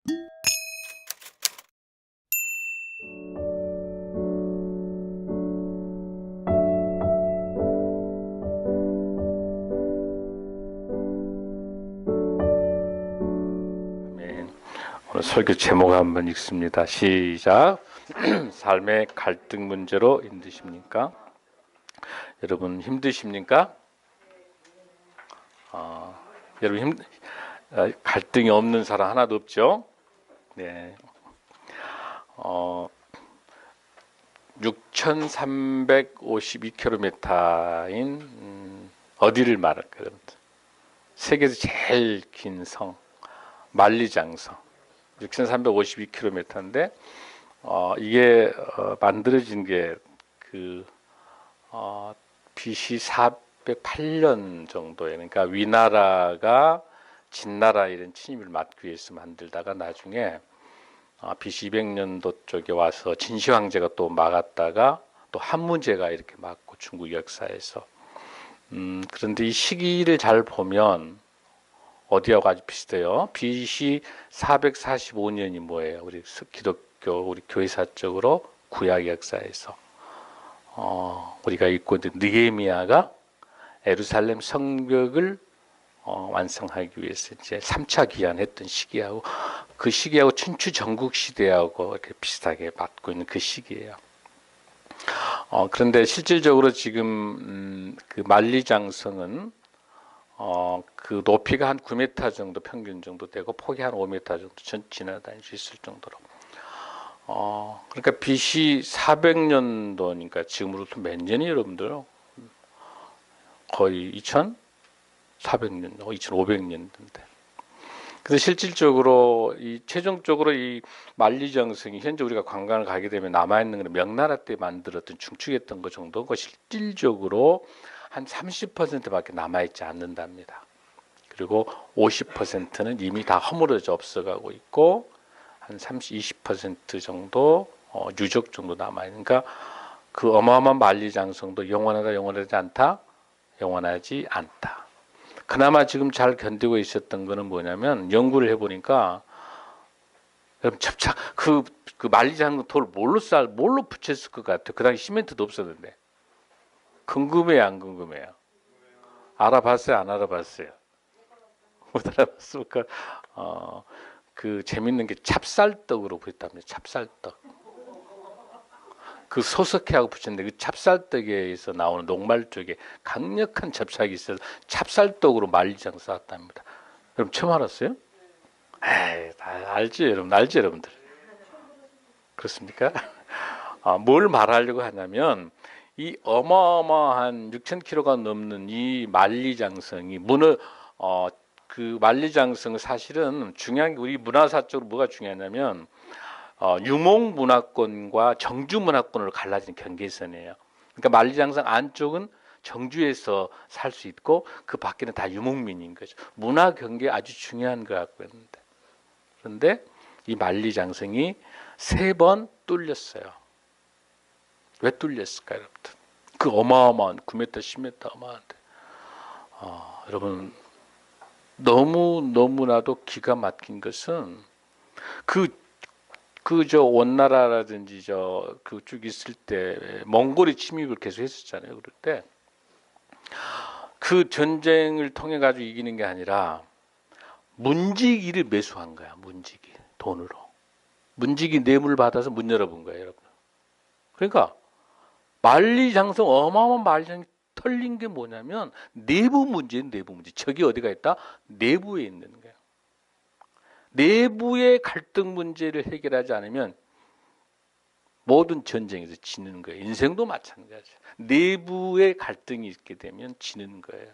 오늘 설교 제목 한번 읽습니다. 시작. 삶의 갈등 문제로 힘드십니까? 여러분 힘드십니까? 여러분 갈등이 없는 사람 하나도 없죠? 네. 6,352km인 어디를 말할까요? 세계에서 제일 긴 성, 만리장성. 6,352km인데 이게 만들어진 게 BC 408년 정도에, 그러니까 위나라가 진나라 이런 침입을 막기 위해서 만들다가 나중에 BC 200년도 쪽에 와서 진시 황제가 또 막았다가 또 한무제가 이렇게 막고 중국 역사에서 그런데 이 시기를 잘 보면 어디하고 아주 비슷해요. BC 445년이 뭐예요? 우리 기독교, 우리 교회사적으로 구약 역사에서 우리가 읽고 있는 느헤미야가 예루살렘 성벽을 완성하기 위해서 이제 3차 기한했던 시기하고 그 시기하고 춘추 전국 시대하고 이렇게 비슷하게 맞고 있는 그 시기예요. 그런데 실질적으로 지금 그 만리장성은 그 높이가 한 9m 정도 평균 정도 되고 폭이 한 5m 정도 지나다닐 수 있을 정도로. 그러니까 BC 400년도니까 지금으로부터 몇 년이 여러분들? 거의 2,400년, 2,500년인데. 그래서 실질적으로 최종적으로 이 만리장성이 현재 우리가 관광을 가게 되면 남아있는 건 명나라 때 만들었던 중축했던 것 정도고 실질적으로 한 30%밖에 남아있지 않는답니다. 그리고 50%는 이미 다 허물어져 없어가고 있고 한 20% 정도 유적 정도 남아있는. 그러니까 그 어마어마한 만리장성도 영원하지 않다? 영원하지 않다. 그나마 지금 잘 견디고 있었던 거는 뭐냐면 연구를 해보니까 여러분 그 만리장성 돌 뭘로 붙였을 것 같아요? 그 당시 시멘트도 없었는데. 궁금해요, 안 궁금해요? 알아봤어요, 안 알아봤어요? 못 알아봤습니까? 그 재밌는 게 찹쌀떡으로 붙였답니다. 찹쌀떡. 그 소석회하고 붙였는데 그 찹쌀떡에서 나오는 녹말 쪽에 강력한 접착이 있어서 찹쌀떡으로 만리장 쌓았답니다. 여러분 처음 알았어요? 에이, 다 알지, 여러분, 알지, 여러분들. 그렇습니까? 뭘 말하려고 하냐면 이 어마어마한 6,000km가 넘는 이 만리장성이 그 만리장성 사실은 중요한 게 우리 문화사적으로 뭐가 중요하냐면 유목문화권과 정주문화권으로 갈라진 경계선이에요. 그러니까 만리장성 안쪽은 정주에서 살 수 있고 그 밖에는 다 유목민인 거죠. 문화 경계 아주 중요한 거 갖고 있는데 그런데 이 만리장성이 3번 뚫렸어요. 왜 뚫렸을까요, 여러분들? 그 어마어마한 9m, 10m 어마한데 여러분 너무나도 기가 막힌 것은 저 원나라라든지 그쭉 있을 때 몽골이 침입을 계속 했었잖아요. 그럴 때 그 전쟁을 통해 가지고 이기는 게 아니라 문지기를 매수한 거야. 문지기 돈으로 문지기 뇌물을 받아서 문 열어본 거예요, 여러분. 그러니까 만리장성 어마어마한 만리장성 털린 게 뭐냐면 내부 문제는 내부 문제. 적이 어디가 있다? 내부에 있는 거예요. 내부의 갈등 문제를 해결하지 않으면 모든 전쟁에서 지는 거예요. 인생도 마찬가지예요. 내부의 갈등이 있게 되면 지는 거예요.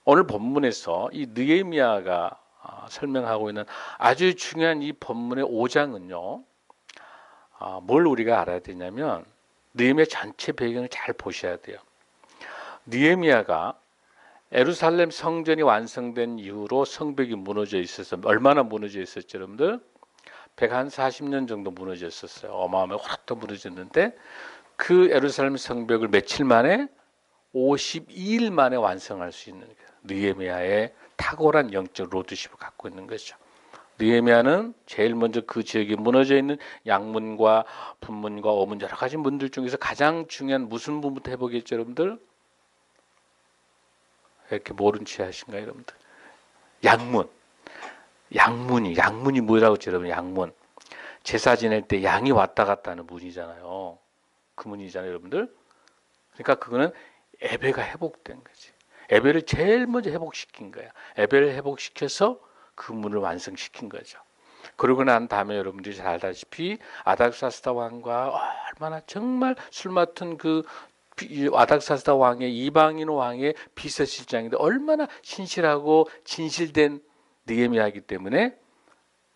오늘 본문에서 이 느헤미야가 설명하고 있는 아주 중요한 이 본문의 5장은요. 뭘 우리가 알아야 되냐면 느헤미야 전체 배경을 잘 보셔야 돼요. 느헤미야가 예루살렘 성전이 완성된 이후로 성벽이 무너져 있어서 얼마나 무너져 있었죠, 여러분들? 140년 정도 무너졌었어요. 어마어마하게 확 무너졌는데 그 예루살렘 성벽을 며칠 만에 52일 만에 완성할 수 있는 느헤미야의 탁월한 영적 로드십을 갖고 있는 거죠. 느헤미야는 제일 먼저 그 지역에 무너져 있는 양문과 분문과 어문 여러 가지 문들 중에서 가장 중요한 무슨 문부터 해보겠죠, 여러분들? 왜 이렇게 모른 체 하신가요, 여러분들? 양문. 양문이 뭐라고 했죠, 여러분? 양문. 제사 지낼 때 양이 왔다 갔다 하는 문이잖아요. 그 문이잖아요, 여러분들. 그러니까 그거는 예배가 회복된 거지. 예배를 제일 먼저 회복시킨 거야. 예배를 회복시켜서 그 문을 완성시킨 거죠. 그러고 난 다음에 여러분들이 잘 알다시피 아닥사스다 왕과 얼마나 정말 술 맡은 그 아닥사스다 왕의 이방인 왕의 비서실장인데 얼마나 신실하고 진실된 느헤미야이기 때문에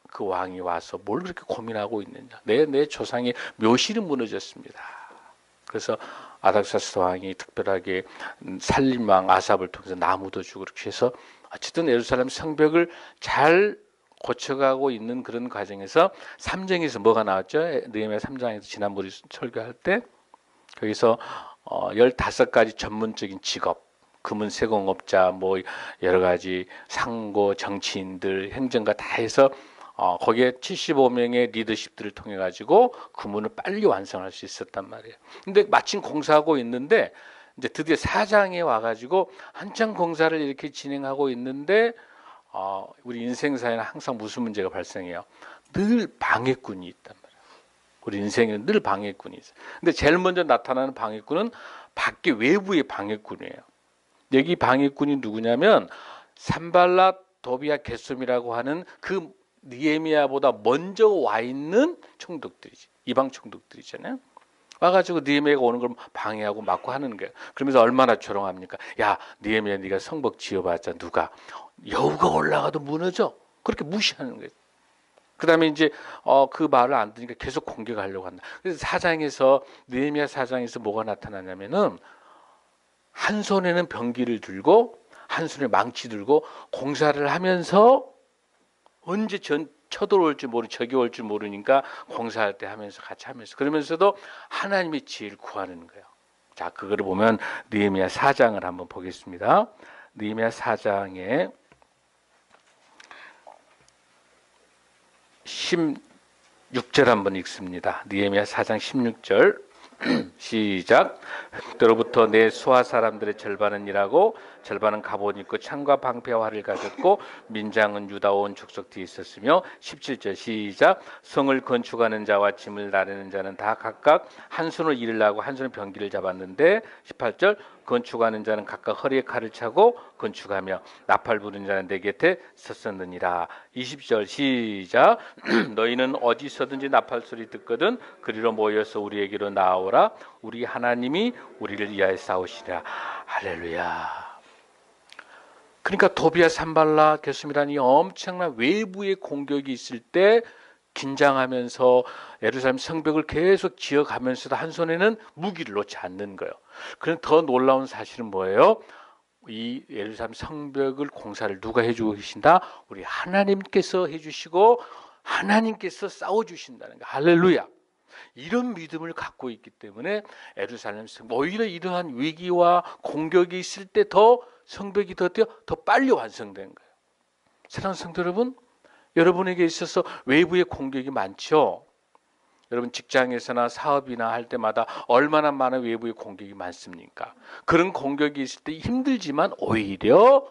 그 왕이 와서 뭘 그렇게 고민하고 있느냐. 내 조상의 묘실이 무너졌습니다. 그래서 아닥사스다 왕이 특별하게 살림왕 아삽을 통해서 나무도 주고 그렇게 해서 어쨌든 예루살렘 성벽을 잘 고쳐가고 있는 그런 과정에서 3장에서 뭐가 나왔죠? 느헤미야 3장에서 지난번에 설교할 때 거기서 15가지 전문적인 직업, 금은 세공업자, 뭐 여러 가지 상고, 정치인들, 행정가 다 해서 거기에 75명의 리더십들을 통해 가지고 그 문을 빨리 완성할 수 있었단 말이에요. 근데 마침 공사하고 있는데 이제 드디어 4장에 와가지고 한창 공사를 이렇게 진행하고 있는데 우리 인생사에는 항상 무슨 문제가 발생해요? 늘 방해꾼이 있단 말이에요. 우리 인생에는 늘 방해꾼이 있어요. 근데 제일 먼저 나타나는 방해꾼은 밖에 외부의 방해꾼이에요. 여기 방해꾼이 누구냐면 산발랏, 도비아, 게셈이라고 하는 그 느헤미야보다 먼저 와 있는 총독들이지. 이방 총독들이잖아요. 와가지고 느헤미야가 오는 걸 방해하고 막고 하는 거예요. 그러면서 얼마나 조롱합니까? 야, 느헤미야, 네가 성벽 지어봤자 누가 여우가 올라가도 무너져. 그렇게 무시하는 거예요. 그 다음에 이제 그 말을 안 듣니까 계속 공격하려고 한다. 그래서 4장에서 느헤미야 4장에서 뭐가 나타나냐면은 한 손에는 병기를 들고 한 손에 망치 들고 공사를 하면서 언제 쳐들어올지 적이 올지 모르니까 공사할 때 하면서 같이 하면서 그러면서도 하나님의 지혜를 구하는 거예요. 자, 그거를 보면 느헤미야 4장을 한번 보겠습니다. 느헤미야 4장에 16절 한번 읽습니다. 느헤미야 4장 16절 시작. 흑대로부터 내 수하 사람들의 절반은 일하고 절반은 갑옷 입고 창과 방패와 활을 가졌고 민장은 유다 온 족속 뒤에 있었으며 17절 시작. 성을 건축하는 자와 짐을 나르는 자는 다 각각 한 손으로 일을 하고 한 손에 병기를 잡았는데 18절 건축하는 자는 각각 허리에 칼을 차고 건축하며 나팔 부는 자는 내 곁에 섰었느니라. 20절 시작. 너희는 어디서든지 나팔 소리 듣거든 그리로 모여서 우리에게로 나오라. 우리 하나님이 우리를 위하여 싸우시리라. 할렐루야. 그러니까 도비아, 산발랏, 게셈이라는 이 엄청난 외부의 공격이 있을 때 긴장하면서 예루살렘 성벽을 계속 지어가면서도 한 손에는 무기를 놓지 않는 거예요. 그런데 더 놀라운 사실은 뭐예요? 이 예루살렘 성벽을 공사를 누가 해주고 계신다? 우리 하나님께서 해주시고 하나님께서 싸워주신다는 거예요. 할렐루야. 이런 믿음을 갖고 있기 때문에 예루살렘 성벽 오히려 이러한 위기와 공격이 있을 때 더 성벽이 더 빨리 완성된 거예요. 사랑하는 성도 여러분, 여러분에게 있어서 외부의 공격이 많죠. 여러분 직장에서나 사업이나 할 때마다 얼마나 많은 외부의 공격이 많습니까? 그런 공격이 있을 때 힘들지만 오히려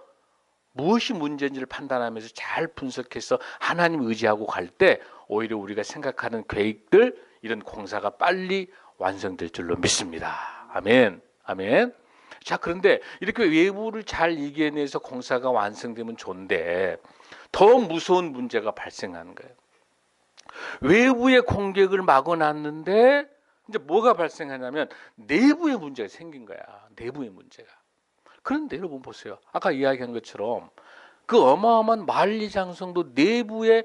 무엇이 문제인지를 판단하면서 잘 분석해서 하나님 의지하고 갈 때 오히려 우리가 생각하는 계획들 이런 공사가 빨리 완성될 줄로 믿습니다. 아멘. 아멘. 자, 그런데 이렇게 외부를 잘 이겨내서 공사가 완성되면 좋은데 더 무서운 문제가 발생하는 거예요. 외부의 공격을 막아놨는데 이제 뭐가 발생하냐면 내부의 문제가 생긴 거야. 내부의 문제가. 그런데 여러분 보세요. 아까 이야기한 것처럼 그 어마어마한 만리장성도 내부의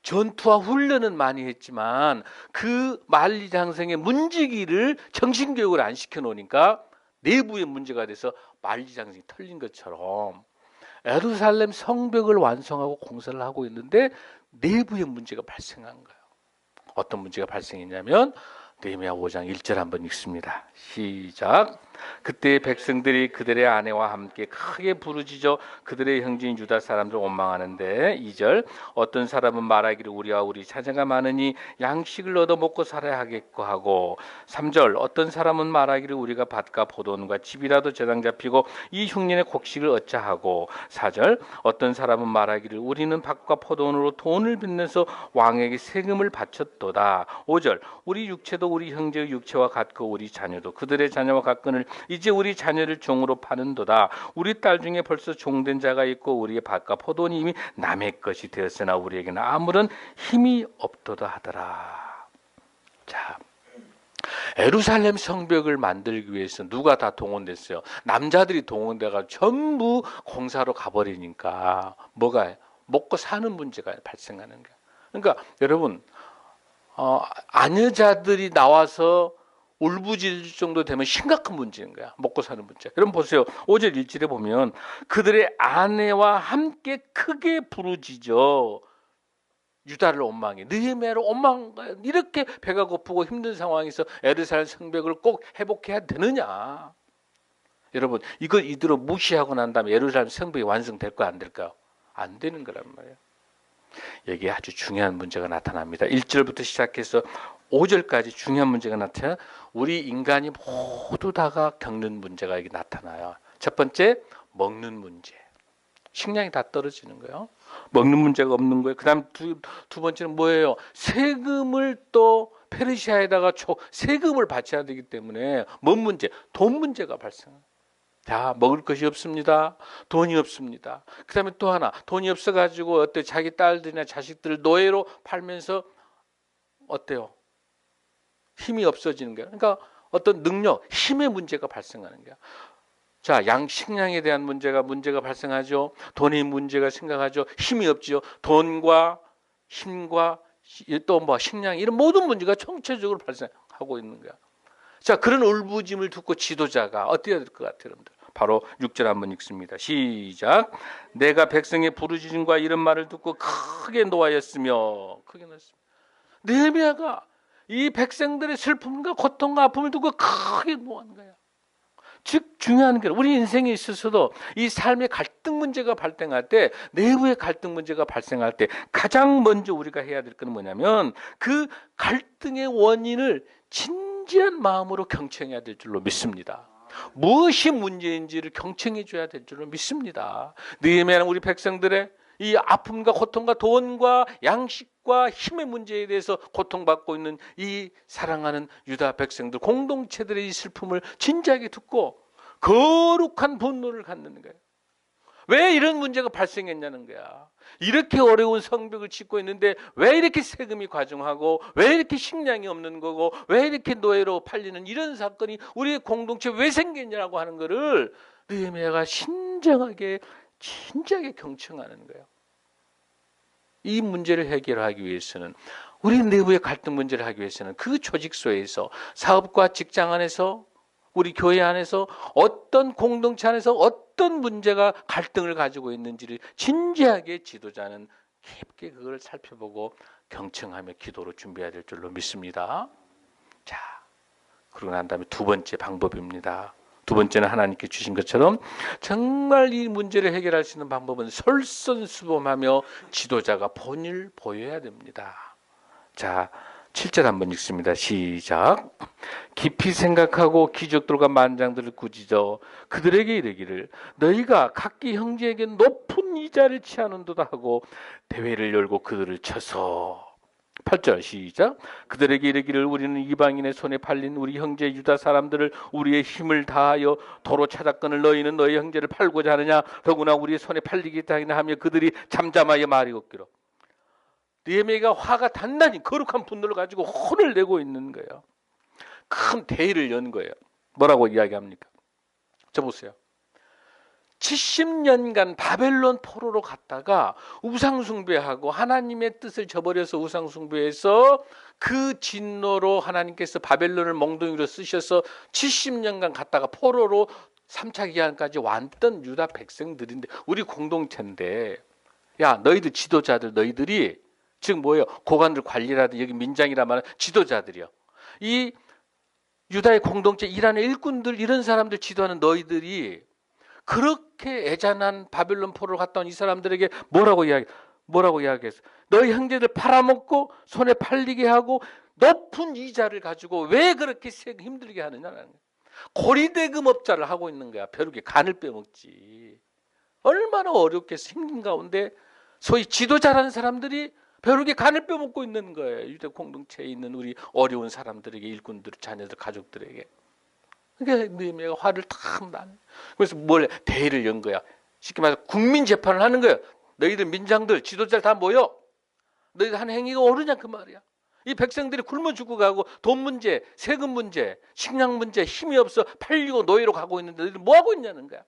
전투와 훈련은 많이 했지만 그 만리장성의 문지기를 정신교육을 안 시켜놓으니까 내부의 문제가 돼서 만리장성이 털린 것처럼 예루살렘 성벽을 완성하고 공사를 하고 있는데 내부의 문제가 발생한 거예요. 어떤 문제가 발생했냐면 느헤미야 5장 1절 한번 읽습니다. 시작. 그때 백성들이 그들의 아내와 함께 크게 부르짖어 그들의 형제인 유다 사람들을 원망하는데 2절 어떤 사람은 말하기를 우리와 우리 자녀가 많으니 양식을 얻어 먹고 살아야 하겠고 하고 3절 어떤 사람은 말하기를 우리가 밭과 포도원과 집이라도 저당 잡히고 이 흉년의 곡식을 얻자 하고 4절 어떤 사람은 말하기를 우리는 밭과 포도원으로 돈을 빚내서 왕에게 세금을 바쳤도다. 5절 우리 육체도 우리 형제의 육체와 같고 우리 자녀도 그들의 자녀와 같거늘 이제 우리 자녀를 종으로 파는도다. 우리 딸 중에 벌써 종된 자가 있고 우리의 밭과 포도원이 이미 남의 것이 되었으나 우리에게는 아무런 힘이 없도다 하더라. 자, 예루살렘 성벽을 만들기 위해서 누가 다 동원됐어요? 남자들이 동원돼가 전부 공사로 가버리니까 뭐가 먹고 사는 문제가 발생하는 거야. 그러니까 여러분 아녀자들이 나와서 울부짖을 정도 되면 심각한 문제인 거야. 먹고 사는 문제. 여러분 보세요. 5절 1절에 보면 그들의 아내와 함께 크게 부르짖어 유다를 원망해. 느헤미야를 원망해. 이렇게 배가 고프고 힘든 상황에서 예루살렘 성벽을 꼭 회복해야 되느냐. 여러분 이걸 이대로 무시하고 난 다음에 예루살렘 성벽이 완성될까 안 될까요? 안 되는 거란 말이에요. 여기에 아주 중요한 문제가 나타납니다. 1절부터 시작해서 5절까지 중요한 문제가 나타나 우리 인간이 모두 다가 겪는 문제가 여기 나타나요. 첫 번째 먹는 문제. 식량이 다 떨어지는 거예요. 먹는 문제가 없는 거예요. 그 다음 두 번째는 뭐예요? 세금을 또 페르시아에다가 세금을 바쳐야 되기 때문에 뭔 문제? 돈 문제가 발생해요. 자, 먹을 것이 없습니다. 돈이 없습니다. 그 다음에 또 하나, 돈이 없어가지고 어때 자기 딸들이나 자식들을 노예로 팔면서 어때요? 힘이 없어지는 거예요. 그러니까 어떤 능력, 힘의 문제가 발생하는 거야. 자, 식량에 대한 문제가 발생하죠. 돈의 문제가 생각하죠. 힘이 없죠. 돈과 힘과 또 뭐 식량 이런 모든 문제가 총체적으로 발생하고 있는 거야. 자, 그런 울부짖음을 듣고 지도자가 어떻게 될 것 같아요, 여러분들? 바로 6절 한번 읽습니다. 시작. 내가 백성의 부르짖음과 이런 말을 듣고 크게 노하였으며 느헤미야가 이 백성들의 슬픔과 고통과 아픔을 듣고 크게 노하는 거야. 즉 중요한 게 우리 인생에 있어서도 이 삶의 갈등 문제가 발생할 때 내부의 갈등 문제가 발생할 때 가장 먼저 우리가 해야 될 건 뭐냐면 그 갈등의 원인을 진지한 마음으로 경청해야 될 줄로 믿습니다. 무엇이 문제인지를 경청해 줘야 될 줄로 믿습니다. 느헤미야는 우리 백성들의 이 아픔과 고통과 돈과 양식과 힘의 문제에 대해서 고통받고 있는 이 사랑하는 유다 백성들 공동체들의 이 슬픔을 진지하게 듣고 거룩한 분노를 갖는 거예요. 왜 이런 문제가 발생했냐는 거야. 이렇게 어려운 성벽을 짓고 있는데 왜 이렇게 세금이 과중하고 왜 이렇게 식량이 없는 거고 왜 이렇게 노예로 팔리는 이런 사건이 우리의 공동체에 왜 생겼냐고 하는 거를 느헤미야가 진지하게 경청하는 거예요. 이 문제를 해결하기 위해서는 우리 내부의 갈등 문제를 하기 위해서는 그 조직소에서 사업과 직장 안에서 우리 교회 안에서 어떤 공동체 안에서 어떤 문제가 갈등을 가지고 있는지를 진지하게 지도자는 깊게 그걸 살펴보고 경청하며 기도로 준비해야 될 줄로 믿습니다. 자, 그러고 난 다음에 두 번째 방법입니다. 두 번째는 하나님께 주신 것처럼 정말 이 문제를 해결할 수 있는 방법은 솔선수범하며 지도자가 본을 보여야 됩니다. 자, 7절 한번 읽습니다. 시작. 깊이 생각하고 귀족들과 만장들을 꾸짖어 그들에게 이르기를 너희가 각기 형제에게 높은 이자를 취하는도다 하고 대회를 열고 그들을 쳐서 8절 시작. 그들에게 이르기를 우리는 이방인의 손에 팔린 우리 형제 유다 사람들을 우리의 힘을 다하여 도로 찾았거늘 너희는 너희 형제를 팔고자 하느냐 더구나 우리의 손에 팔리겠다 하며 그들이 잠잠하여 말이었기로. 느헤미야가 화가 단단히 거룩한 분노를 가지고 혼을 내고 있는 거예요. 큰 대회를 연 거예요. 뭐라고 이야기합니까? 저 보세요. 70년간 바벨론 포로로 갔다가 우상숭배하고 하나님의 뜻을 저버려서 우상숭배해서 그 진노로 하나님께서 바벨론을 몽둥이로 쓰셔서 70년간 갔다가 포로로 3차 기한까지 왔던 유다 백성들인데 우리 공동체인데 야 너희들 지도자들 너희들이 즉 뭐예요? 고관들 관리라든 여기 민장이라 말하는 지도자들이요. 이 유다의 공동체 이란의 일꾼들 이런 사람들 지도하는 너희들이 그렇게 애잔한 바벨론 포로를 갔다 온 이 사람들에게 뭐라고 이야기했어? 너희 형제들 팔아먹고 손에 팔리게 하고 높은 이자를 가지고 왜 그렇게 힘들게 하느냐는 거야. 고리대금업자를 하고 있는 거야. 벼룩에 간을 빼먹지. 얼마나 어렵겠어. 힘든 가운데 소위 지도자라는 사람들이 벼룩에 간을 빼먹고 있는 거예요. 유대 공동체에 있는 우리 어려운 사람들에게, 일꾼들, 자녀들, 가족들에게. 그러니까 느헤미야가 화를 탁 난. 그래서 뭘 대회를 연 거야. 쉽게 말해서 국민 재판을 하는 거야. 너희들 민장들, 지도자들 다 모여. 너희들 한 행위가 옳으냐 그 말이야. 이 백성들이 굶어 죽어가고 돈 문제, 세금 문제, 식량 문제, 힘이 없어 팔리고 노예로 가고 있는데 너희들 뭐 하고 있냐는 거야.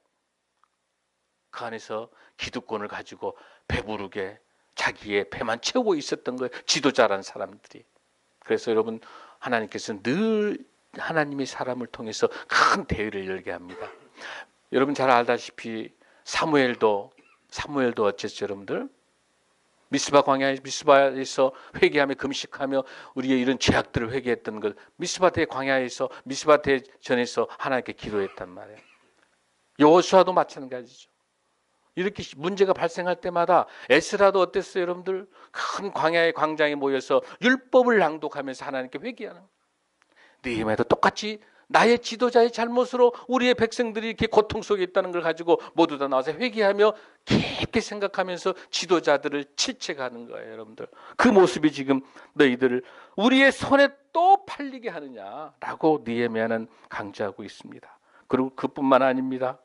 그 안에서 기득권을 가지고 배부르게 자기의 배만 채우고 있었던 거예요. 지도자라는 사람들이. 그래서 여러분, 하나님께서 늘 하나님의 사람을 통해서 큰 대회를 열게 합니다. 여러분 잘 알다시피 사무엘도 어쨌죠, 여러분들? 미스바에서 회개하며 금식하며 우리의 이런 죄악들을 회개했던 것, 미스바 대전에서 하나님께 기도했단 말이에요. 여호수아도 마찬가지죠. 이렇게 문제가 발생할 때마다 에스라도 어땠어요, 여러분들? 큰 광야의 광장에 모여서 율법을 낭독하면서 하나님께 회개하는. 느헤미야도 똑같이 나의 지도자의 잘못으로 우리의 백성들이 이렇게 고통 속에 있다는 걸 가지고 모두 다 나와서 회개하며 깊게 생각하면서 지도자들을 질책하는 거예요, 여러분들. 그 모습이 지금 너희들을 우리의 손에 또 팔리게 하느냐라고 느헤미야는 강조하고 있습니다. 그리고 그뿐만 아닙니다.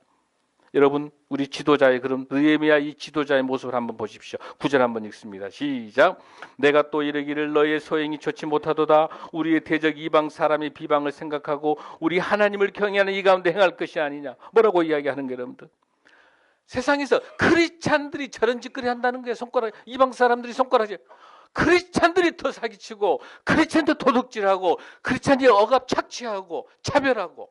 여러분, 우리 지도자의 그럼 느헤미야 이 지도자의 모습을 한번 보십시오. 9절 한번 읽습니다. 시작. 내가 또 이르기를 너의 소행이 좋지 못하도다. 우리의 대적 이방 사람의 비방을 생각하고 우리 하나님을 경외하는 이 가운데 행할 것이 아니냐. 뭐라고 이야기하는 거예요, 여러분들? 세상에서 크리스찬들이 저런 짓거리 한다는 거예요. 이방 사람들이 손가락질. 크리스찬들이 더 사기치고 크리스찬도 도둑질하고 크리스찬이 억압 착취하고 차별하고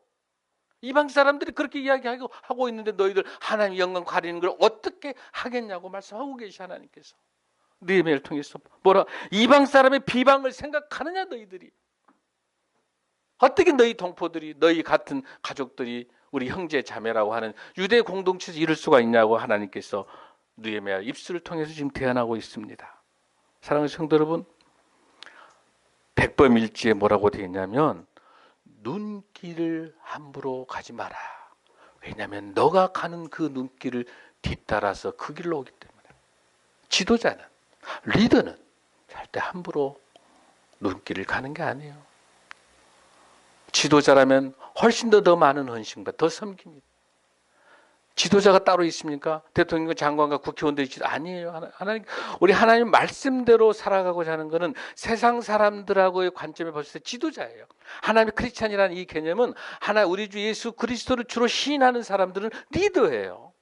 이방 사람들이 그렇게 이야기하고 있는데 너희들 하나님 영광 가리는 걸 어떻게 하겠냐고 말씀하고 계시 하나님께서. 느헤미야를 통해서 뭐라? 이방 사람의 비방을 생각하느냐 너희들이. 어떻게 너희 동포들이 너희 같은 가족들이 우리 형제 자매라고 하는 유대 공동체에서 이럴 수가 있냐고 하나님께서 느헤미야 입술을 통해서 지금 대안하고 있습니다. 사랑하는 성도 여러분, 백범일지에 뭐라고 되어 있냐면 눈길을 함부로 가지 마라. 왜냐하면 너가 가는 그 눈길을 뒤따라서 그 길로 오기 때문에. 지도자는, 리더는 절대 함부로 눈길을 가는 게 아니에요. 지도자라면 훨씬 더 많은 헌신과 더 섬깁니다. 지도자가 따로 있습니까? 대통령과 장관과 국회의원들이 아니에요. 우리 하나님 말씀대로 살아가고자 하는 것은 세상 사람들하고의 관점에 봤을 때 지도자예요. 하나님의 크리스찬이라는 이 개념은 우리 주 예수 그리스도를 주로 시인하는 사람들은 리더예요.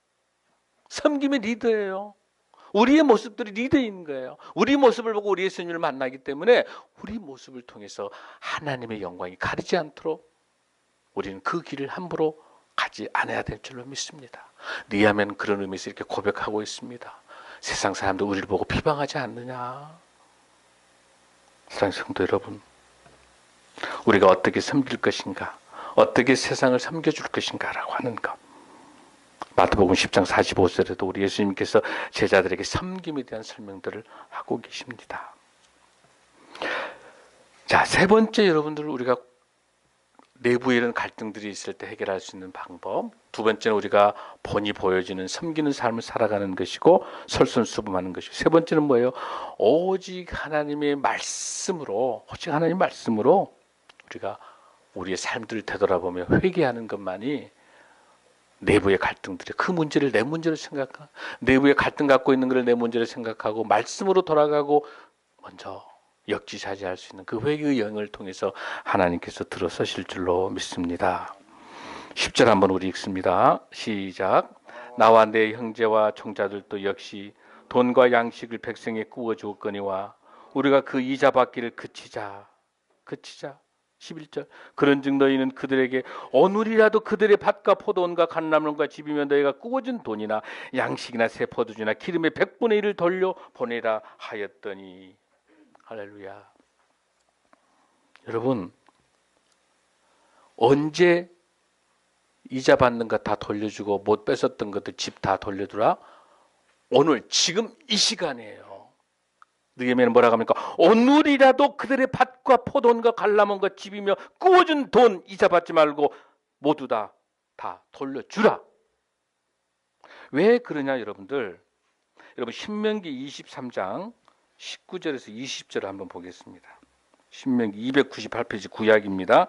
섬김의 리더예요. 우리의 모습들이 리더인 거예요. 우리 모습을 보고 우리 예수님을 만나기 때문에 우리 모습을 통해서 하나님의 영광이 가리지 않도록 우리는 그 길을 함부로 가지 않아야 될 줄로 믿습니다. 느헤미야는 그런 의미에서 이렇게 고백하고 있습니다. 세상 사람들 우리를 보고 비방하지 않느냐. 사랑하는 성도 여러분, 우리가 어떻게 섬길 것인가, 어떻게 세상을 섬겨줄 것인가라고 하는 것. 마태복음 10장 45절에도 우리 예수님께서 제자들에게 섬김에 대한 설명들을 하고 계십니다. 자, 세 번째 여러분들 우리가 내부에 이런 갈등들이 있을 때 해결할 수 있는 방법. 두 번째는 우리가 본이 보여지는 섬기는 삶을 살아가는 것이고 설선수범하는 것이고, 세 번째는 뭐예요? 오직 하나님의 말씀으로 우리가 우리의 삶들을 되돌아보며 회개하는 것만이 내부의 갈등들이 그 문제를 내 문제로 생각하고, 내부의 갈등 갖고 있는 것을 내 문제로 생각하고 말씀으로 돌아가고 먼저 역지사지할 수 있는 그 회개의 영을 통해서 하나님께서 들어서실 줄로 믿습니다. 10절 한번 우리 읽습니다. 시작. 나와 내 형제와 총자들도 역시 돈과 양식을 백성에 구워 주었거니와 우리가 그 이자 받기를 그치자. 11절. 그런즉 너희는 그들에게 오늘이라도 그들의 밭과 포도원과 감람원과 집이면 너희가 구워준 돈이나 양식이나 새 포도주나 기름의 100분의 1을 돌려 보내라 하였더니. 할렐루야. 여러분, 언제 이자 받는 거 다 돌려주고 못 뺏었던 것들 집 다 돌려주라? 오늘 지금 이 시간이에요. 느헤미야는 뭐라고 합니까? 오늘이라도 그들의 밭과 포도원과 갈라몬과 집이며 구워준 돈 이자 받지 말고 모두 다 돌려주라. 왜 그러냐 여러분들. 여러분 신명기 23장 19절에서 20절을 한번 보겠습니다. 신명기 298페이지 구약입니다.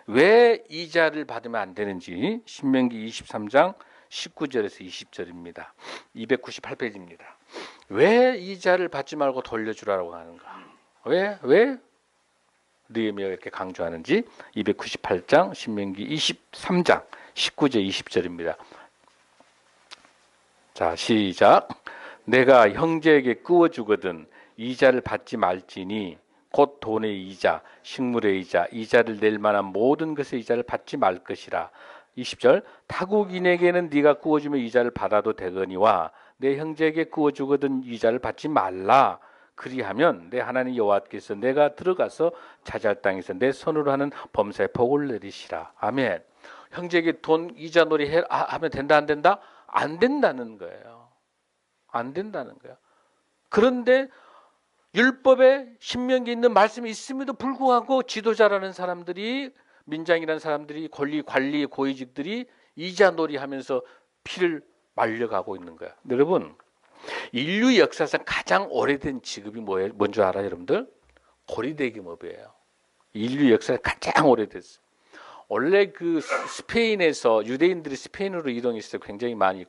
왜 이자를 받으면 안 되는지 신명기 23장 19절에서 20절입니다. 298페이지입니다. 왜 이자를 받지 말고 돌려주라고 하는가? 왜 느헤미야가 이렇게 강조하는지 298장 신명기 23장 19절 20절입니다. 자, 시작. 내가 형제에게 끄워주거든 이자를 받지 말지니 곧 돈의 이자, 식물의 이자, 이자를 낼 만한 모든 것의 이자를 받지 말 것이라. 20절. 타국인에게는 네가 끄워주며 이자를 받아도 되거니와 내 형제에게 끄워주거든 이자를 받지 말라. 그리하면 내 하나님 여호와께서 내가 들어가서 차지할 땅에서 내 손으로 하는 범사에 복을 내리시라. 아멘. 형제에게 돈 이자 놀이 하면 된다 안 된다? 안 된다는 거예요. 안 된다는 거예요. 그런데 율법에 신명기에 있는 말씀이 있음에도 불구하고 지도자라는 사람들이 민장이라는 사람들이 관리 고위직들이 이자 놀이하면서 피를 말려가고 있는 거야. 여러분 인류 역사상 가장 오래된 직업이 뭐예요? 뭔지 알아요, 여러분들? 고리대금업이에요. 인류 역사에 가장 오래됐어요. 원래 그 스페인에서 유대인들이 스페인으로 이동했을 때 굉장히 많이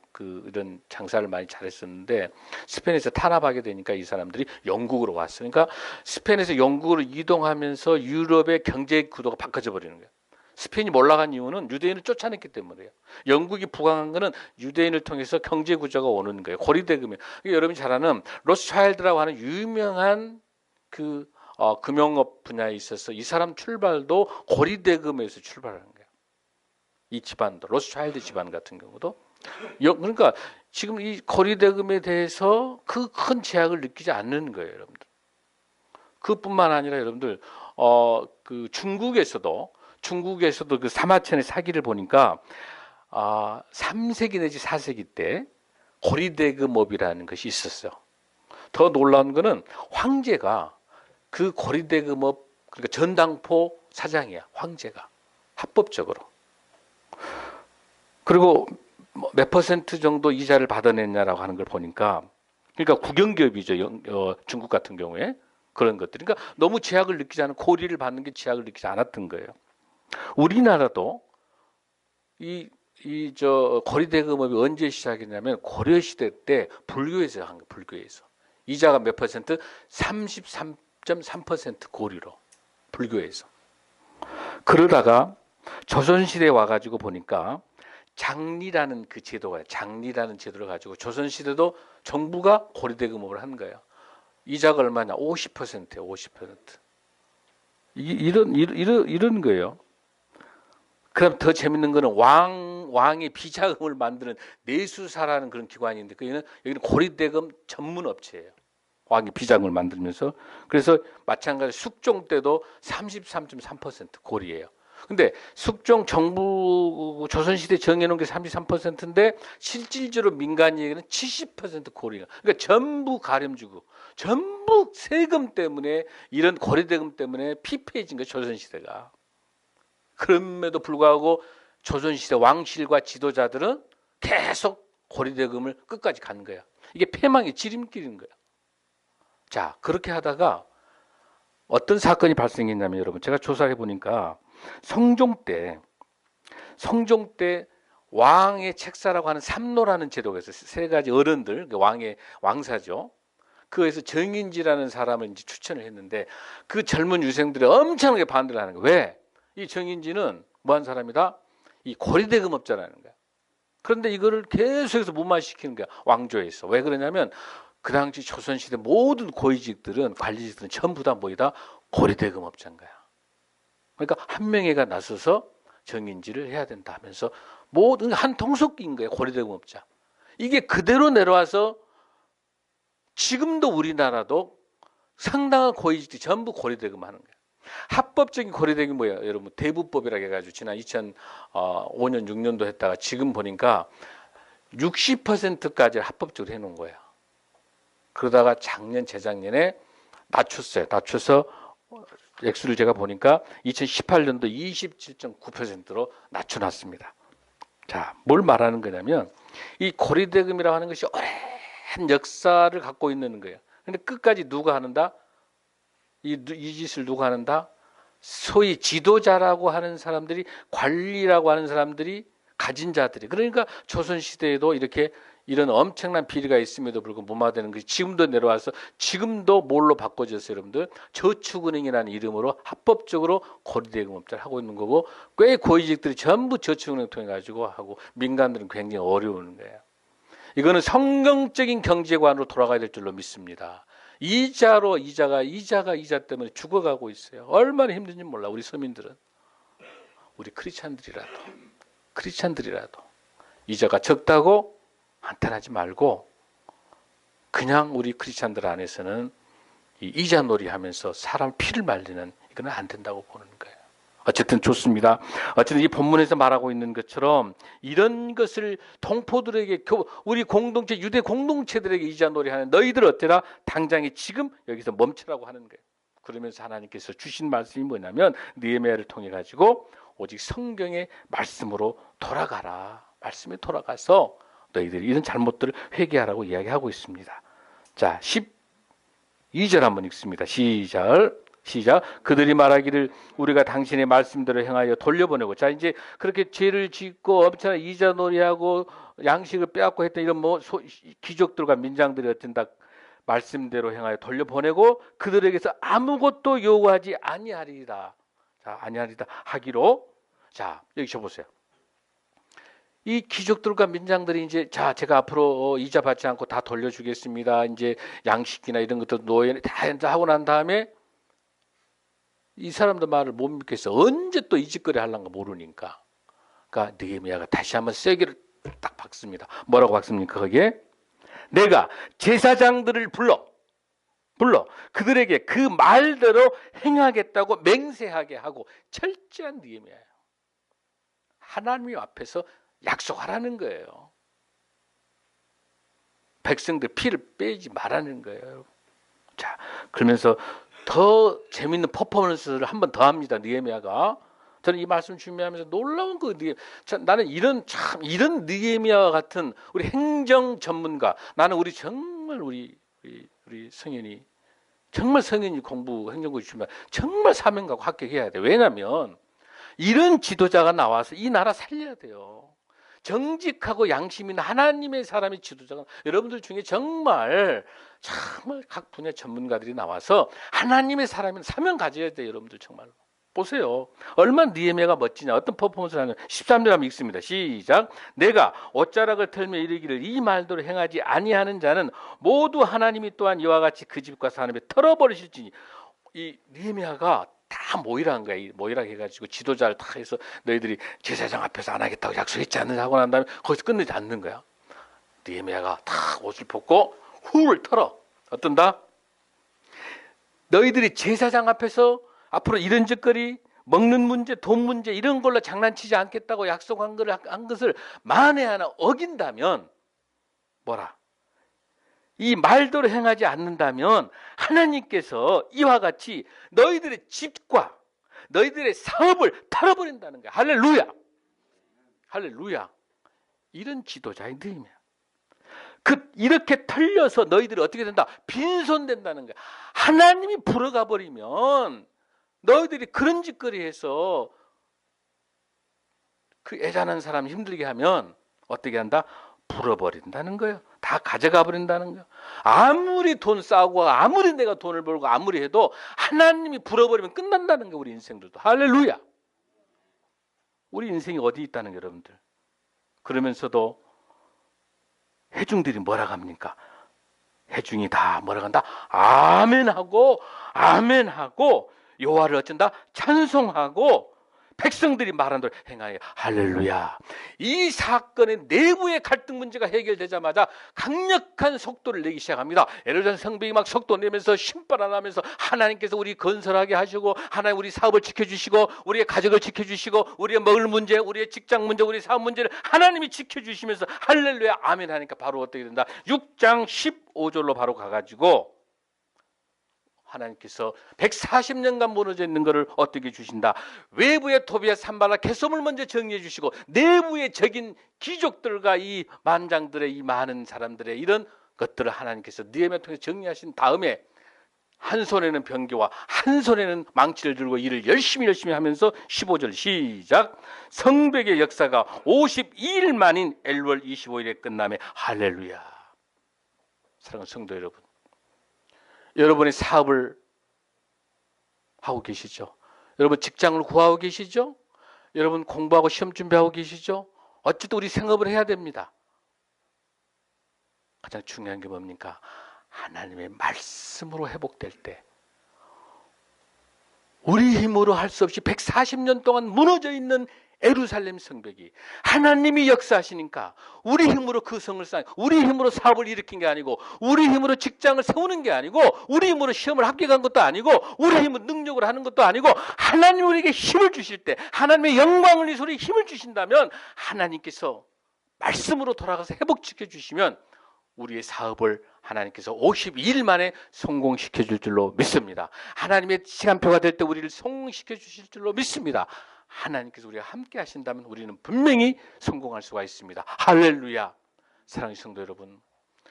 이런 장사를 많이 잘했었는데 스페인에서 탄압하게 되니까 이 사람들이 영국으로 왔어요. 그러니까 스페인에서 영국으로 이동하면서 유럽의 경제 구도가 바꿔져 버리는 거예요. 스페인이 몰락한 이유는 유대인을 쫓아냈기 때문이에요. 영국이 부강한 거는 유대인을 통해서 경제 구조가 오는 거예요. 고리대금이에요. 여러분이 잘 아는 로스차일드라고 하는 유명한 금융업 분야에 있어서 이 사람 출발도 고리대금에서 출발하는 거예요. 이 집안도 로스차일드 집안 같은 경우도 그러니까 지금 이 고리대금에 대해서 그 큰 제약을 느끼지 않는 거예요, 여러분들. 그뿐만 아니라 여러분들 그 중국에서도 그 사마천의 사기를 보니까 3세기 내지 4세기 때 고리대금업이라는 것이 있었어요. 더 놀라운 거는 황제가 그 고리대금업 그러니까 전당포 사장이야. 황제가 합법적으로. 그리고 몇 퍼센트 정도 이자를 받아냈냐라고 하는 걸 보니까 그러니까 국영기업이죠. 중국 같은 경우에 그런 것들. 그러니까 너무 제약을 느끼지 않은 고리를 받는 게 제약을 느끼지 않았던 거예요. 우리나라도 고리대금업이 언제 시작했냐면 고려시대 때 불교에서 한 거예요. 불교에서. 이자가 몇 퍼센트? 33.3% 고리로. 불교에서. 그러다가 조선시대에 와가지고 보니까 장리라는 그 제도가 장리라는 제도를 가지고 조선시대도 정부가 고리대금업을 한 거예요. 이자가 얼마냐? 50%예요. 50%. 이런 거예요. 그럼 더 재밌는 거는 왕의 비자금을 만드는 내수사라는 그런 기관이 있는데 여기는 고리대금 전문 업체예요. 왕이 비자금을 만들면서. 그래서 마찬가지 숙종 때도 33.3% 고리예요. 근데 숙종 정부 조선시대 정해놓은 게 33%인데 실질적으로 민간이에게는 70% 고리가. 그러니까 전부 가렴주고 전부 세금 때문에 이런 고리대금 때문에 피폐해진 거예요. 조선시대가. 그럼에도 불구하고 조선시대 왕실과 지도자들은 계속 고리대금을 끝까지 간 거야. 이게 패망의 지름길인 거야. 자, 그렇게 하다가 어떤 사건이 발생했냐면 여러분 제가 조사해 보니까 성종 때 왕의 책사라고 하는 삼노라는 제도가 있어요. 세 가지 어른들, 왕의 왕사죠. 그에서 정인지라는 사람을 이제 추천을 했는데 그 젊은 유생들이 엄청나게 반대를 하는 거예요. 왜? 이 정인지는 뭐한 사람이다? 이 고리대금업자라는 거야. 그런데 이거를 계속해서 무마시키는 거야. 왕조에서. 왜 그러냐면 그 당시 조선시대 모든 고위직들은 관리직들은 전부 다 뭐이다? 고리대금업자인 거야. 그러니까 한 명이가 나서서 정인지를 해야 된다 하면서 모든 한 통속기인 거예요. 고리대금업자. 이게 그대로 내려와서 지금도 우리나라도 상당한 고위직들이 전부 고리대금 하는 거예요. 합법적인 거래대금이 뭐예요? 여러분 대부법이라고 해가지고 지난 2005년 6년도 했다가 지금 보니까 60%까지 합법적으로 해놓은 거예요. 그러다가 작년 재작년에 낮췄어요. 낮춰서 액수를 제가 보니까 2018년도 27.9%로 낮춰놨습니다. 자, 뭘 말하는 거냐면 이 고리대금이라고 하는 것이 오랜 역사를 갖고 있는 거예요. 근데 끝까지 누가 하는다? 이 짓을 누가 하는다? 소위 지도자라고 하는 사람들이, 관리라고 하는 사람들이, 가진 자들이. 그러니까 조선시대에도 이렇게 이런 엄청난 비리가 있음에도 불구하고 무마되는 것이 지금도 내려와서 지금도 뭘로 바꿔졌어요, 여러분들? 저축은행이라는 이름으로 합법적으로 고리대금업자를 하고 있는 거고, 꽤 고위직들이 전부 저축은행 통해 가지고 하고, 민간들은 굉장히 어려운 거예요. 이거는 성경적인 경제관으로 돌아가야 될 줄로 믿습니다. 이자 때문에 죽어가고 있어요. 얼마나 힘든지 몰라, 우리 서민들은. 우리 크리스찬들이라도 이자가 적다고 한탄하지 말고 그냥 우리 크리스찬들 안에서는 이 이자놀이 하면서 사람 피를 말리는, 이거는 안 된다고 보는 거예요. 어쨌든 좋습니다. 어쨌든 이 본문에서 말하고 있는 것처럼 이런 것을 동포들에게, 우리 공동체, 유대 공동체들에게 이자놀이 하는 너희들 어때라? 당장에 지금 여기서 멈추라고 하는 거예요. 그러면서 하나님께서 주신 말씀이 뭐냐면 느헤미야를 통해 가지고 오직 성경의 말씀으로 돌아가라. 말씀에 돌아가서 너희들이 이런 잘못들을 회개하라고 이야기하고 있습니다. 자, 12절 한번 읽습니다. 시작. 그들이 말하기를 우리가 당신의 말씀대로 행하여 돌려보내고. 자, 이제 그렇게 죄를 짓고 엄청난 이자놀이하고 양식을 빼앗고 했던 이런 귀족들과 민장들이 어쩐다 말씀대로 행하여 돌려보내고 그들에게서 아무것도 요구하지 아니하리라. 자, 아니하리다 하기로. 자, 여기 쳐보세요. 이 귀족들과 민장들이 이제, 자, 제가 앞으로 이자 받지 않고 다 돌려주겠습니다. 이제 양식이나 이런 것도 노예는 다 하고 난 다음에 이 사람들 말을 못 믿겠어. 언제 또 이 짓거리 하려는가 모르니까. 그러니까 느헤미야가 다시 한번 세게를 딱 박습니다. 뭐라고 박습니까? 거기에 내가 제사장들을 불러 그들에게 그 말대로 행하겠다고 맹세하게 하고. 철저한 느헤미야예요. 하나님 앞에서 약속하라는 거예요. 백성들 피를 빼지 말라는 거예요. 자, 그러면서 더 재밌는 퍼포먼스를 한 번 더 합니다. 느헤미야가. 저는 이 말씀 준비하면서 놀라운 나는 이런 느헤미야와 같은 우리 행정 전문가, 나는 우리 정말 우리 성현이 정말 성현이 행정고 주시면 정말 사명가고 합격해야 돼. 왜냐하면 이런 지도자가 나와서 이 나라 살려야 돼요. 정직하고 양심 있는 하나님의 사람의 지도자가, 여러분들 중에 정말 각 분야 전문가들이 나와서 하나님의 사람인 사명 가져야 돼요. 여러분들 정말로. 보세요. 얼마나 느헤미야가 멋지냐. 어떤 퍼포먼스를 하냐. 13절 한번 읽습니다. 시작. 내가 옷자락을 털며 이르기를 이 말대로 행하지 아니하는 자는 모두 하나님이 또한 이와 같이 그 집과 사람에 털어버리실지니. 이 느헤미야가 다 모이라는 거야. 모이라 해가지고 지도자를 다 해서 너희들이 제사장 앞에서 안 하겠다고 약속했지 않느냐 하고 난 다음에 거기서 끝내지 않는 거야. 느헤미야가 다 옷을 벗고 훌 털어. 어떤다? 너희들이 제사장 앞에서 앞으로 이런 짓거리, 먹는 문제, 돈 문제 이런 걸로 장난치지 않겠다고 약속한 것을 만에 하나 어긴다면 뭐라? 이 말대로 행하지 않는다면 하나님께서 이와 같이 너희들의 집과 너희들의 사업을 털어버린다는 거야. 할렐루야. 할렐루야. 이런 지도자의 느낌이야. 이렇게 털려서 너희들이 어떻게 된다? 빈손된다는 거야. 하나님이 불어가 버리면 너희들이 그런 짓거리해서 그 애잔한 사람 힘들게 하면 어떻게 한다? 불어버린다는 거예요. 다 가져가 버린다는 거예요. 아무리 돈 싸고 아무리 내가 돈을 벌고 아무리 해도 하나님이 불어버리면 끝난다는 거예요. 우리 인생들도. 할렐루야. 우리 인생이 어디 있다는 거예요, 여러분들. 그러면서도 회중들이 뭐라 합니까? 회중이 다 뭐라 한다? 아멘하고 여호와를 어쩐다? 찬송하고 백성들이 말한 대로 행하여 할렐루야. 이 사건의 내부의 갈등 문제가 해결되자마자 강력한 속도를 내기 시작합니다. 예루살렘 성벽이 막 속도 내면서 신바람나면서 하나님께서 우리 건설하게 하시고 하나님 우리 사업을 지켜주시고 우리의 가족을 지켜주시고 우리의 먹을 문제, 우리의 직장 문제, 우리의 사업 문제를 하나님이 지켜주시면서 할렐루야 아멘 하니까 바로 어떻게 된다? 6장 15절로 바로 가가지고 하나님께서 140년간 무너져 있는 것을 어떻게 주신다. 외부의 토비아 산발라 개소을 먼저 정리해 주시고 내부의 적인 귀족들과 이 만장들의 이 많은 사람들의 이런 것들을 하나님께서 느헤미야를 통해서 정리하신 다음에 한 손에는 병기와 한 손에는 망치를 들고 일을 열심히 하면서 15절 시작. 성벽의 역사가 52일 만인 엘월 25일에 끝남에 할렐루야. 사랑하는 성도 여러분, 여러분의 사업을 하고 계시죠? 여러분 직장을 구하고 계시죠? 여러분 공부하고 시험 준비하고 계시죠? 어쨌든 우리 생업을 해야 됩니다. 가장 중요한 게 뭡니까? 하나님의 말씀으로 회복될 때 우리 힘으로 할 수 없이 140년 동안 무너져 있는 예루살렘 성벽이 하나님이 역사하시니까 우리 힘으로 그 성을 쌓아, 우리 힘으로 사업을 일으킨 게 아니고 우리 힘으로 직장을 세우는 게 아니고 우리 힘으로 시험을 합격한 것도 아니고 우리 힘으로 능력을 하는 것도 아니고 하나님이 우리에게 힘을 주실 때 하나님의 영광을 위해서 우리에게 힘을 주신다면 하나님께서 말씀으로 돌아가서 회복시켜 주시면 우리의 사업을 하나님께서 52일 만에 성공시켜 줄 줄로 믿습니다. 하나님의 시간표가 될 때 우리를 성공시켜 주실 줄로 믿습니다. 하나님께서 우리가 함께 하신다면 우리는 분명히 성공할 수가 있습니다. 할렐루야. 사랑하는 성도 여러분,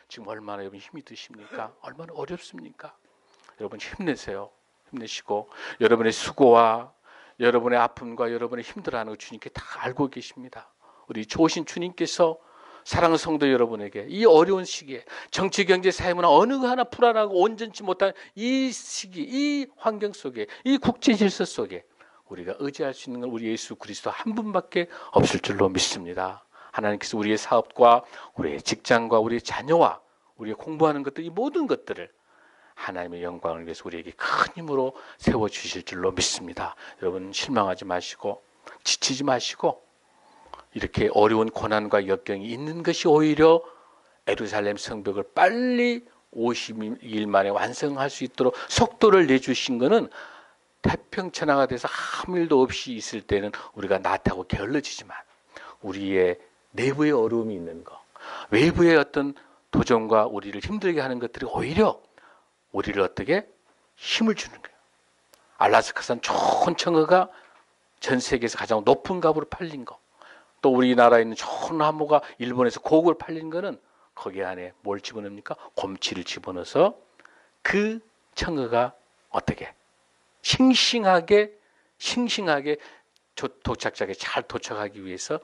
지금 얼마나 여러분 힘이 드십니까? 얼마나 어렵습니까? 여러분 힘내세요. 힘내시고 여러분의 수고와 여러분의 아픔과 여러분의 힘들어하는 거 주님께 다 알고 계십니다. 우리 좋으신 주님께서 사랑하는 성도 여러분에게 이 어려운 시기에 정치, 경제, 사회문화 어느 하나 불안하고 온전치 못한 이 시기, 이 환경 속에 이 국제 질서 속에 우리가 의지할 수 있는 건 우리 예수 그리스도 한 분밖에 없을 줄로 믿습니다. 하나님께서 우리의 사업과 우리의 직장과 우리의 자녀와 우리가 공부하는 것들 이 모든 것들을 하나님의 영광을 위해서 우리에게 큰 힘으로 세워주실 줄로 믿습니다. 여러분 실망하지 마시고 지치지 마시고 이렇게 어려운 고난과 역경이 있는 것이 오히려 예루살렘 성벽을 빨리 52일 만에 완성할 수 있도록 속도를 내주신 것은 태평천하가 돼서 아무 일도 없이 있을 때는 우리가 나타고 게을러지지만 우리의 내부의 어려움이 있는 것, 외부의 어떤 도전과 우리를 힘들게 하는 것들이 오히려 우리를 어떻게 힘을 주는 거예요. 알라스카산 좋은 청어가 전 세계에서 가장 높은 값으로 팔린 거, 또 우리나라에 있는 좋은 나무가 일본에서 고급으로 팔린 거는 거기 안에 뭘 집어넣습니까? 곰치를 집어넣어서 그 청어가 어떻게 싱싱하게 도착자에 잘 도착하기 위해서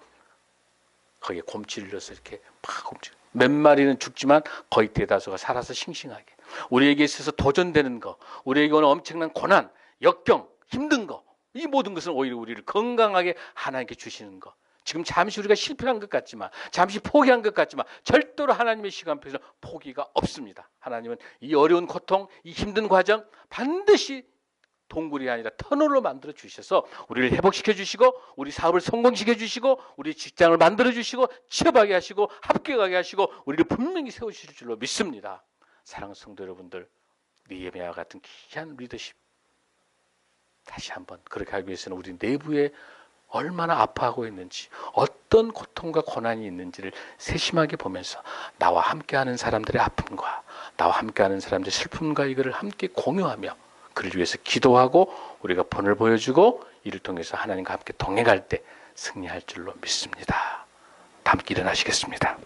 거기에 곰치를 넣어서 이렇게 막 몇 마리는 죽지만 거의 대다수가 살아서 싱싱하게 우리에게 있어서 도전되는 거, 우리에게 오는 엄청난 고난, 역경, 힘든 거, 이 모든 것은 오히려 우리를 건강하게 하나님께 주시는 거. 지금 잠시 우리가 실패한 것 같지만 잠시 포기한 것 같지만 절대로 하나님의 시간표에서 포기가 없습니다. 하나님은 이 어려운 고통, 이 힘든 과정 반드시 동굴이 아니라 터널로 만들어 주셔서 우리를 회복시켜 주시고 우리 사업을 성공시켜 주시고 우리 직장을 만들어 주시고 취업하게 하시고 합격하게 하시고 우리를 분명히 세우실 줄로 믿습니다. 사랑하는 성도 여러분들, 느헤미야와 같은 귀한 리더십 다시 한번 그렇게 하기 위해서는 우리 내부에 얼마나 아파하고 있는지 어떤 고통과 고난이 있는지를 세심하게 보면서 나와 함께하는 사람들의 아픔과 나와 함께하는 사람들의 슬픔과 이거를 함께 공유하며 그를 위해서 기도하고 우리가 본을 보여주고 이를 통해서 하나님과 함께 동행할 때 승리할 줄로 믿습니다. 다 함께 일어나시겠습니다.